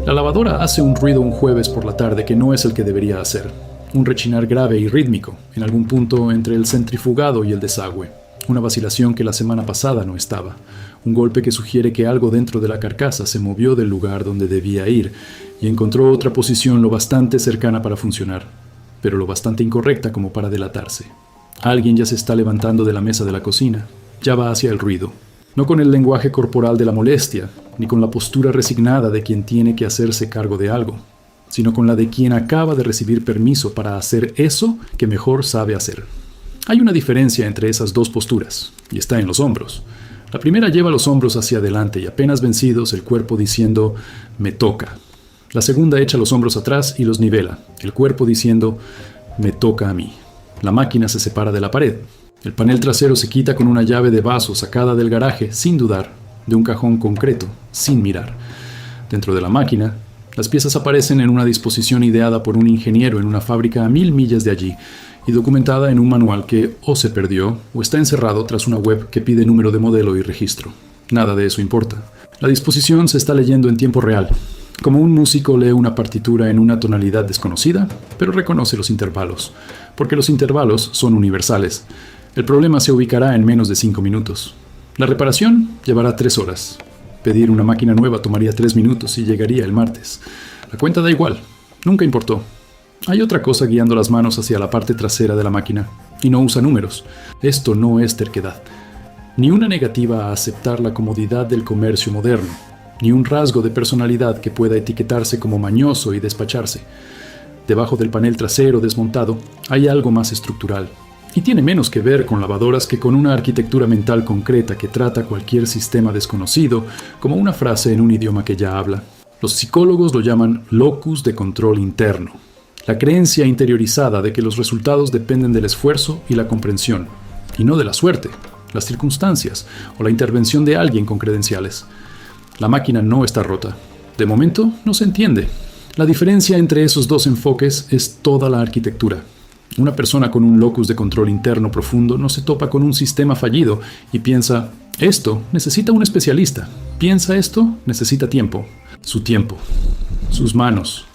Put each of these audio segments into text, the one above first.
La lavadora hace un ruido un jueves por la tarde que no es el que debería hacer. Un rechinar grave y rítmico, en algún punto entre el centrifugado y el desagüe. Una vacilación que la semana pasada no estaba. Un golpe que sugiere que algo dentro de la carcasa se movió del lugar donde debía ir y encontró otra posición lo bastante cercana para funcionar, pero lo bastante incorrecta como para delatarse. Alguien ya se está levantando de la mesa de la cocina. Ya va hacia el ruido. No con el lenguaje corporal de la molestia, ni con la postura resignada de quien tiene que hacerse cargo de algo, sino con la de quien acaba de recibir permiso para hacer eso que mejor sabe hacer. Hay una diferencia entre esas dos posturas, y está en los hombros. La primera lleva los hombros hacia adelante y apenas vencidos el cuerpo diciendo «me toca». La segunda echa los hombros atrás y los nivela, el cuerpo diciendo «me toca a mí». La máquina se separa de la pared. El panel trasero se quita con una llave de vaso sacada del garaje, sin dudar, de un cajón concreto, sin mirar. Dentro de la máquina, las piezas aparecen en una disposición ideada por un ingeniero en una fábrica a 1000 millas de allí y documentada en un manual que o se perdió o está encerrado tras una web que pide número de modelo y registro. Nada de eso importa. La disposición se está leyendo en tiempo real, como un músico lee una partitura en una tonalidad desconocida, pero reconoce los intervalos, porque los intervalos son universales. El problema se ubicará en menos de 5 minutos. La reparación llevará 3 horas. Pedir una máquina nueva tomaría 3 minutos y llegaría el martes. La cuenta da igual. Nunca importó. Hay otra cosa guiando las manos hacia la parte trasera de la máquina, y no usa números. Esto no es terquedad, ni una negativa a aceptar la comodidad del comercio moderno, ni un rasgo de personalidad que pueda etiquetarse como mañoso y despacharse. Debajo del panel trasero desmontado hay algo más estructural, y tiene menos que ver con lavadoras que con una arquitectura mental concreta que trata cualquier sistema desconocido como una frase en un idioma que ya habla. Los psicólogos lo llaman locus de control interno, la creencia interiorizada de que los resultados dependen del esfuerzo y la comprensión, y no de la suerte, las circunstancias o la intervención de alguien con credenciales. La máquina no está rota. De momento, no se entiende. La diferencia entre esos dos enfoques es toda la arquitectura. Una persona con un locus de control interno profundo no se topa con un sistema fallido y piensa, esto necesita un especialista. Piensa esto, necesita tiempo. Su tiempo. Sus manos.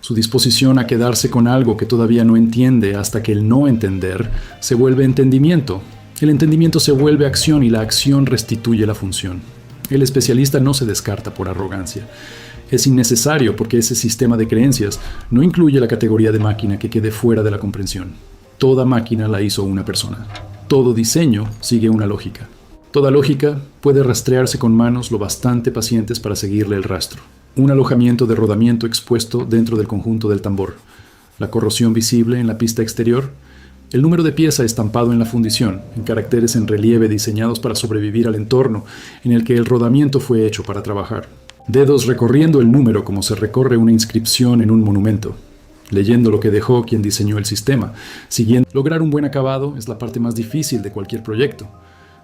Su disposición a quedarse con algo que todavía no entiende hasta que el no entender se vuelve entendimiento. El entendimiento se vuelve acción y la acción restituye la función. El especialista no se descarta por arrogancia. Es innecesario porque ese sistema de creencias no incluye la categoría de máquina que quede fuera de la comprensión. Toda máquina la hizo una persona. Todo diseño sigue una lógica. Toda lógica puede rastrearse con manos lo bastante pacientes para seguirle el rastro. Un alojamiento de rodamiento expuesto dentro del conjunto del tambor. La corrosión visible en la pista exterior. El número de pieza estampado en la fundición, en caracteres en relieve diseñados para sobrevivir al entorno en el que el rodamiento fue hecho para trabajar. Dedos recorriendo el número como se recorre una inscripción en un monumento, leyendo lo que dejó quien diseñó el sistema, siguiendo. Lograr un buen acabado es la parte más difícil de cualquier proyecto.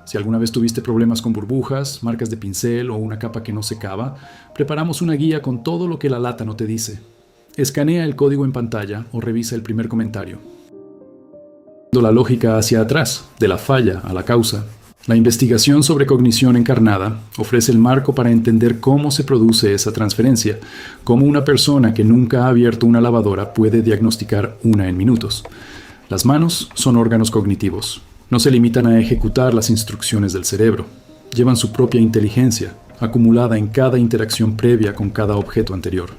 Si alguna vez tuviste problemas con burbujas, marcas de pincel o una capa que no secaba, preparamos una guía con todo lo que la lata no te dice. Escanea el código en pantalla o revisa el primer comentario. La lógica hacia atrás, de la falla a la causa. La investigación sobre cognición encarnada ofrece el marco para entender cómo se produce esa transferencia, cómo una persona que nunca ha abierto una lavadora puede diagnosticar una en minutos. Las manos son órganos cognitivos. No se limitan a ejecutar las instrucciones del cerebro. Llevan su propia inteligencia, acumulada en cada interacción previa con cada objeto anterior.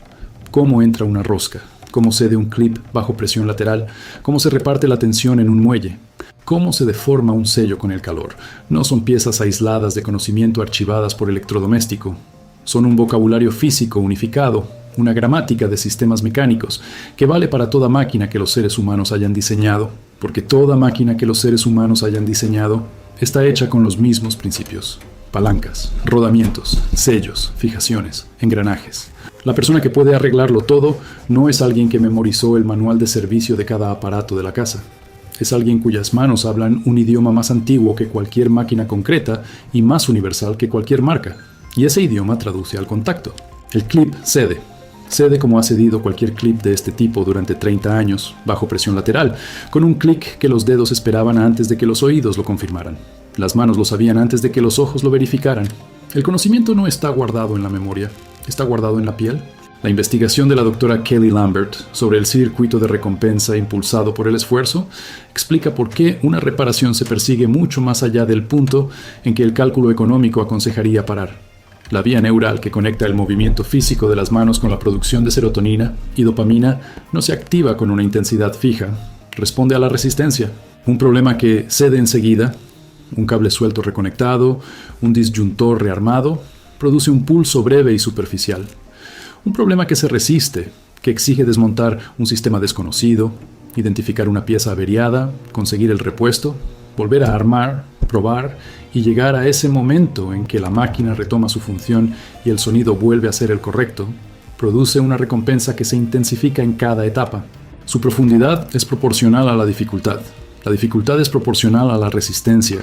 Cómo entra una rosca, cómo cede un clip bajo presión lateral, cómo se reparte la tensión en un muelle, cómo se deforma un sello con el calor. No son piezas aisladas de conocimiento archivadas por electrodoméstico. Son un vocabulario físico unificado, una gramática de sistemas mecánicos, que vale para toda máquina que los seres humanos hayan diseñado, porque toda máquina que los seres humanos hayan diseñado está hecha con los mismos principios. Palancas, rodamientos, sellos, fijaciones, engranajes. La persona que puede arreglarlo todo no es alguien que memorizó el manual de servicio de cada aparato de la casa. Es alguien cuyas manos hablan un idioma más antiguo que cualquier máquina concreta y más universal que cualquier marca. Y ese idioma traduce al contacto. El clip cede. Cede como ha cedido cualquier clip de este tipo durante 30 años, bajo presión lateral, con un clic que los dedos esperaban antes de que los oídos lo confirmaran. Las manos lo sabían antes de que los ojos lo verificaran. El conocimiento no está guardado en la memoria, está guardado en la piel. La investigación de la doctora Kelly Lambert sobre el circuito de recompensa impulsado por el esfuerzo explica por qué una reparación se persigue mucho más allá del punto en que el cálculo económico aconsejaría parar. La vía neural que conecta el movimiento físico de las manos con la producción de serotonina y dopamina no se activa con una intensidad fija, responde a la resistencia, un problema que cede enseguida, un cable suelto reconectado, un disyuntor rearmado, produce un pulso breve y superficial. Un problema que se resiste, que exige desmontar un sistema desconocido, identificar una pieza averiada, conseguir el repuesto, volver a armar, probar y llegar a ese momento en que la máquina retoma su función y el sonido vuelve a ser el correcto, produce una recompensa que se intensifica en cada etapa. Su profundidad es proporcional a la dificultad es proporcional a la resistencia,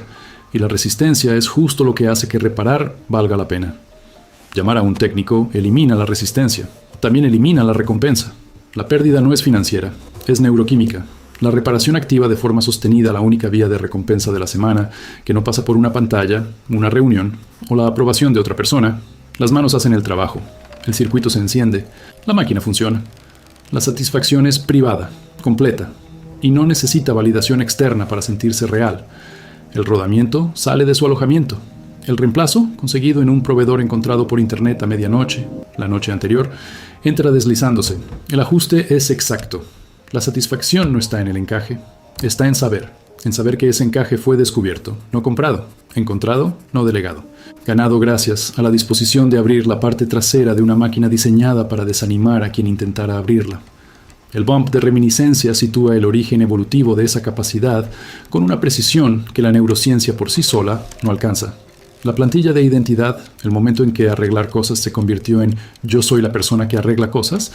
y la resistencia es justo lo que hace que reparar valga la pena. Llamar a un técnico elimina la resistencia, también elimina la recompensa. La pérdida no es financiera, es neuroquímica. La reparación activa de forma sostenida la única vía de recompensa de la semana, que no pasa por una pantalla, una reunión o la aprobación de otra persona. Las manos hacen el trabajo, el circuito se enciende, la máquina funciona. La satisfacción es privada, completa, y no necesita validación externa para sentirse real. El rodamiento sale de su alojamiento. El reemplazo, conseguido en un proveedor encontrado por internet a medianoche, la noche anterior, entra deslizándose. El ajuste es exacto. La satisfacción no está en el encaje, está en saber que ese encaje fue descubierto, no comprado, encontrado, no delegado. Ganado gracias a la disposición de abrir la parte trasera de una máquina diseñada para desanimar a quien intentara abrirla. El bump de reminiscencia sitúa el origen evolutivo de esa capacidad con una precisión que la neurociencia por sí sola no alcanza. La plantilla de identidad, el momento en que arreglar cosas se convirtió en yo soy la persona que arregla cosas,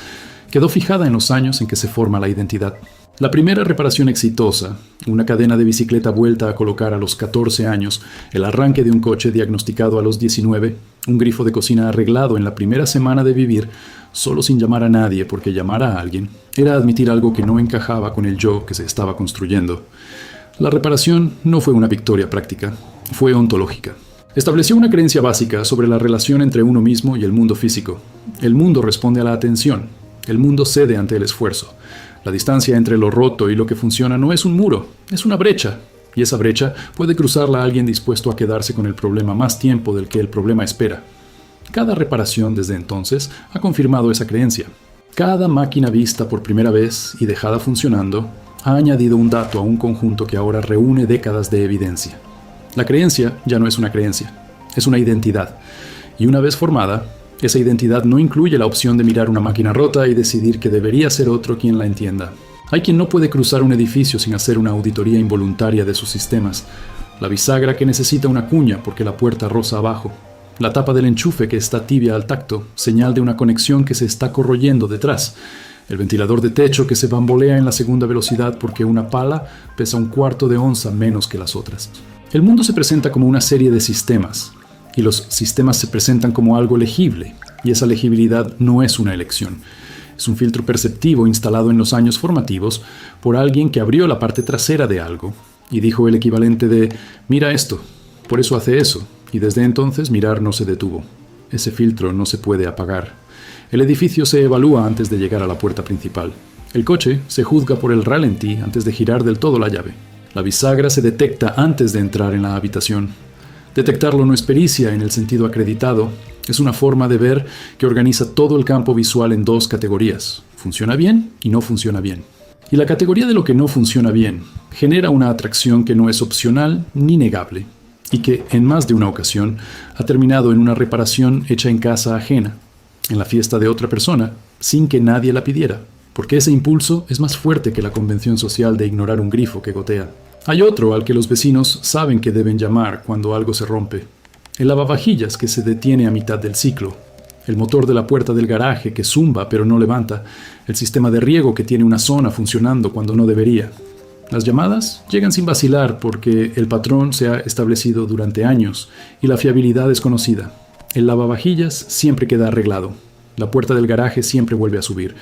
quedó fijada en los años en que se forma la identidad. La primera reparación exitosa, una cadena de bicicleta vuelta a colocar a los 14 años, el arranque de un coche diagnosticado a los 19, un grifo de cocina arreglado en la primera semana de vivir, solo sin llamar a nadie porque llamar a alguien, era admitir algo que no encajaba con el yo que se estaba construyendo. La reparación no fue una victoria práctica, fue ontológica. Estableció una creencia básica sobre la relación entre uno mismo y el mundo físico. El mundo responde a la atención, el mundo cede ante el esfuerzo. La distancia entre lo roto y lo que funciona no es un muro, es una brecha. Y esa brecha puede cruzarla a alguien dispuesto a quedarse con el problema más tiempo del que el problema espera. Cada reparación desde entonces ha confirmado esa creencia. Cada máquina vista por primera vez y dejada funcionando ha añadido un dato a un conjunto que ahora reúne décadas de evidencia. La creencia ya no es una creencia, es una identidad. Y una vez formada, esa identidad no incluye la opción de mirar una máquina rota y decidir que debería ser otro quien la entienda. Hay quien no puede cruzar un edificio sin hacer una auditoría involuntaria de sus sistemas. La bisagra que necesita una cuña porque la puerta roza abajo. La tapa del enchufe que está tibia al tacto, señal de una conexión que se está corroyendo detrás. El ventilador de techo que se bambolea en la segunda velocidad porque una pala pesa 1/4 de onza menos que las otras. El mundo se presenta como una serie de sistemas, y los sistemas se presentan como algo legible, y esa legibilidad no es una elección. Es un filtro perceptivo instalado en los años formativos por alguien que abrió la parte trasera de algo y dijo el equivalente de «mira esto, por eso hace eso», y desde entonces mirar no se detuvo. Ese filtro no se puede apagar. El edificio se evalúa antes de llegar a la puerta principal. El coche se juzga por el ralentí antes de girar del todo la llave. La bisagra se detecta antes de entrar en la habitación. Detectarlo no es pericia en el sentido acreditado. Es una forma de ver que organiza todo el campo visual en 2 categorías. Funciona bien y no funciona bien. Y la categoría de lo que no funciona bien genera una atracción que no es opcional ni negable, y que, en más de una ocasión, ha terminado en una reparación hecha en casa ajena, en la fiesta de otra persona, sin que nadie la pidiera, porque ese impulso es más fuerte que la convención social de ignorar un grifo que gotea. Hay otro al que los vecinos saben que deben llamar cuando algo se rompe. El lavavajillas que se detiene a mitad del ciclo. El motor de la puerta del garaje que zumba pero no levanta. El sistema de riego que tiene una zona funcionando cuando no debería. Las llamadas llegan sin vacilar porque el patrón se ha establecido durante años y la fiabilidad es conocida. El lavavajillas siempre queda arreglado. La puerta del garaje siempre vuelve a subir.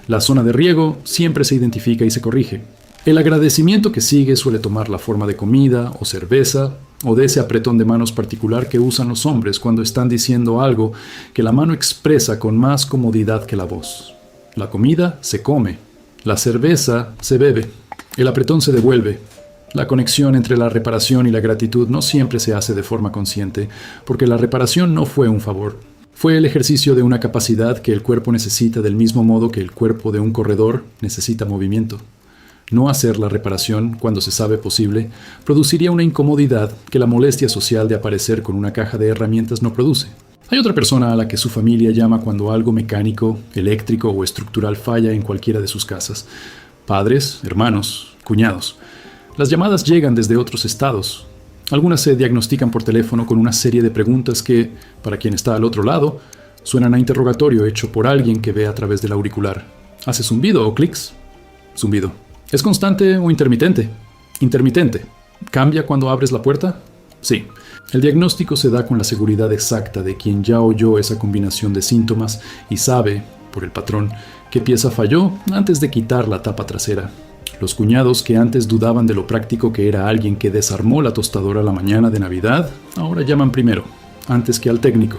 La zona de riego siempre se identifica y se corrige. El agradecimiento que sigue suele tomar la forma de comida o cerveza o de ese apretón de manos particular que usan los hombres cuando están diciendo algo que la mano expresa con más comodidad que la voz. La comida se come, la cerveza se bebe, el apretón se devuelve. La conexión entre la reparación y la gratitud no siempre se hace de forma consciente, porque la reparación no fue un favor. Fue el ejercicio de una capacidad que el cuerpo necesita del mismo modo que el cuerpo de un corredor necesita movimiento. No hacer la reparación cuando se sabe posible produciría una incomodidad que la molestia social de aparecer con una caja de herramientas no produce. Hay otra persona a la que su familia llama cuando algo mecánico, eléctrico o estructural falla en cualquiera de sus casas. Padres, hermanos, cuñados. Las llamadas llegan desde otros estados. Algunas se diagnostican por teléfono con una serie de preguntas que, para quien está al otro lado, suenan a interrogatorio hecho por alguien que ve a través del auricular. ¿Hace zumbido o clics? Zumbido. ¿Es constante o intermitente? Intermitente. ¿Cambia cuando abres la puerta? Sí. El diagnóstico se da con la seguridad exacta de quien ya oyó esa combinación de síntomas y sabe, por el patrón, qué pieza falló antes de quitar la tapa trasera. Los cuñados que antes dudaban de lo práctico que era alguien que desarmó la tostadora la mañana de Navidad, ahora llaman primero, antes que al técnico,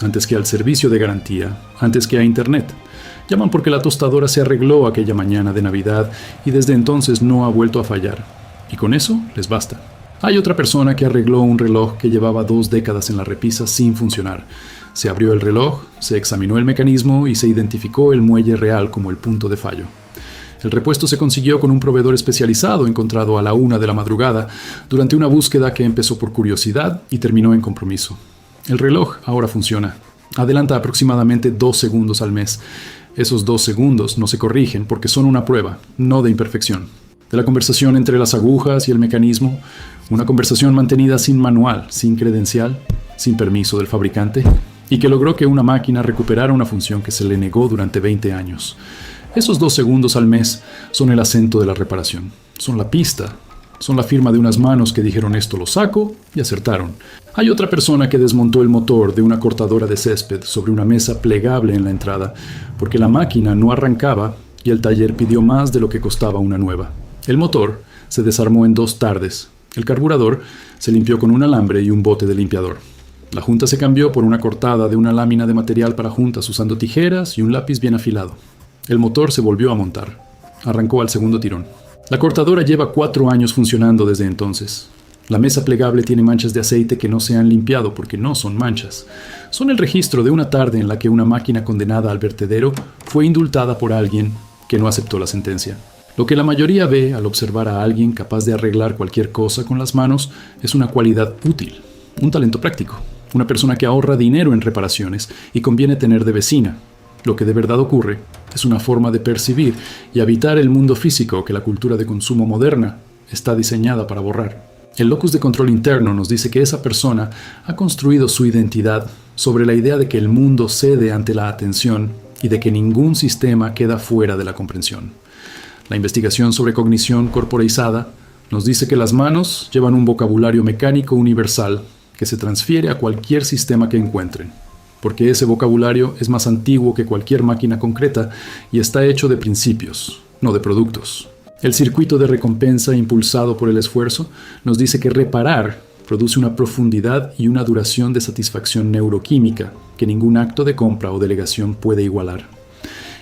antes que al servicio de garantía, antes que a Internet. Llaman porque la tostadora se arregló aquella mañana de Navidad y desde entonces no ha vuelto a fallar. Y con eso les basta. Hay otra persona que arregló un reloj que llevaba 2 décadas en la repisa sin funcionar. Se abrió el reloj, se examinó el mecanismo y se identificó el muelle real como el punto de fallo. El repuesto se consiguió con un proveedor especializado encontrado a la 1 de la madrugada durante una búsqueda que empezó por curiosidad y terminó en compromiso. El reloj ahora funciona. Adelanta aproximadamente 2 segundos al mes. Esos 2 segundos no se corrigen porque son una prueba, no de imperfección. De la conversación entre las agujas y el mecanismo, una conversación mantenida sin manual, sin credencial, sin permiso del fabricante, y que logró que una máquina recuperara una función que se le negó durante 20 años. Esos 2 segundos al mes son el acento de la reparación, son la pista, son la firma de unas manos que dijeron esto lo saco y acertaron. Hay otra persona que desmontó el motor de una cortadora de césped sobre una mesa plegable en la entrada, porque la máquina no arrancaba y el taller pidió más de lo que costaba una nueva. El motor se desarmó en 2 tardes. El carburador se limpió con un alambre y un bote de limpiador. La junta se cambió por una cortada de una lámina de material para juntas usando tijeras y un lápiz bien afilado. El motor se volvió a montar. Arrancó al segundo tirón. La cortadora lleva 4 años funcionando desde entonces. La mesa plegable tiene manchas de aceite que no se han limpiado porque no son manchas. Son el registro de una tarde en la que una máquina condenada al vertedero fue indultada por alguien que no aceptó la sentencia. Lo que la mayoría ve al observar a alguien capaz de arreglar cualquier cosa con las manos es una cualidad útil, un talento práctico, una persona que ahorra dinero en reparaciones y conviene tener de vecina. Lo que de verdad ocurre es una forma de percibir y habitar el mundo físico que la cultura de consumo moderna está diseñada para borrar. El locus de control interno nos dice que esa persona ha construido su identidad sobre la idea de que el mundo cede ante la atención y de que ningún sistema queda fuera de la comprensión. La investigación sobre cognición corporeizada nos dice que las manos llevan un vocabulario mecánico universal que se transfiere a cualquier sistema que encuentren, porque ese vocabulario es más antiguo que cualquier máquina concreta y está hecho de principios, no de productos. El circuito de recompensa impulsado por el esfuerzo nos dice que reparar produce una profundidad y una duración de satisfacción neuroquímica que ningún acto de compra o delegación puede igualar.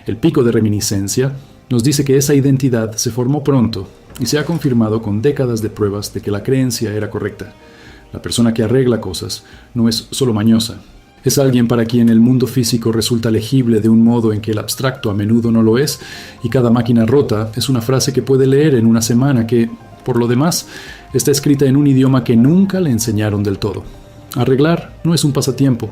El pico de reminiscencia nos dice que esa identidad se formó pronto y se ha confirmado con décadas de pruebas de que la creencia era correcta. La persona que arregla cosas no es solo mañosa. Es alguien para quien el mundo físico resulta legible de un modo en que el abstracto a menudo no lo es, y cada máquina rota es una frase que puede leer en una semana que, por lo demás, está escrita en un idioma que nunca le enseñaron del todo. Arreglar no es un pasatiempo,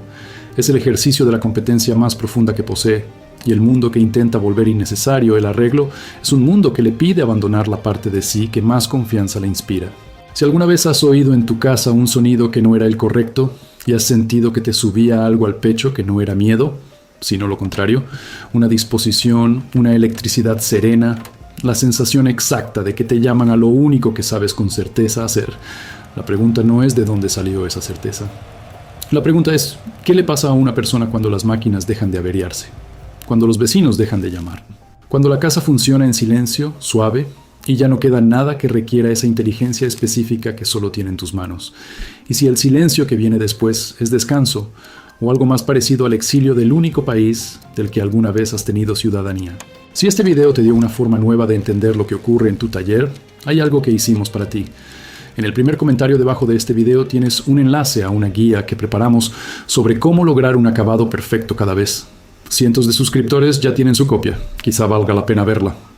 es el ejercicio de la competencia más profunda que posee, y el mundo que intenta volver innecesario el arreglo es un mundo que le pide abandonar la parte de sí que más confianza le inspira. Si alguna vez has oído en tu casa un sonido que no era el correcto, y has sentido que te subía algo al pecho que no era miedo, sino lo contrario, una disposición, una electricidad serena, la sensación exacta de que te llaman a lo único que sabes con certeza hacer. La pregunta no es de dónde salió esa certeza. La pregunta es, ¿qué le pasa a una persona cuando las máquinas dejan de averiarse? Cuando los vecinos dejan de llamar. Cuando la casa funciona en silencio, suave, y ya no queda nada que requiera esa inteligencia específica que solo tienen tus manos. Y si el silencio que viene después es descanso, o algo más parecido al exilio del único país del que alguna vez has tenido ciudadanía. Si este video te dio una forma nueva de entender lo que ocurre en tu taller, hay algo que hicimos para ti. En el primer comentario debajo de este video tienes un enlace a una guía que preparamos sobre cómo lograr un acabado perfecto cada vez. Cientos de suscriptores ya tienen su copia, quizá valga la pena verla.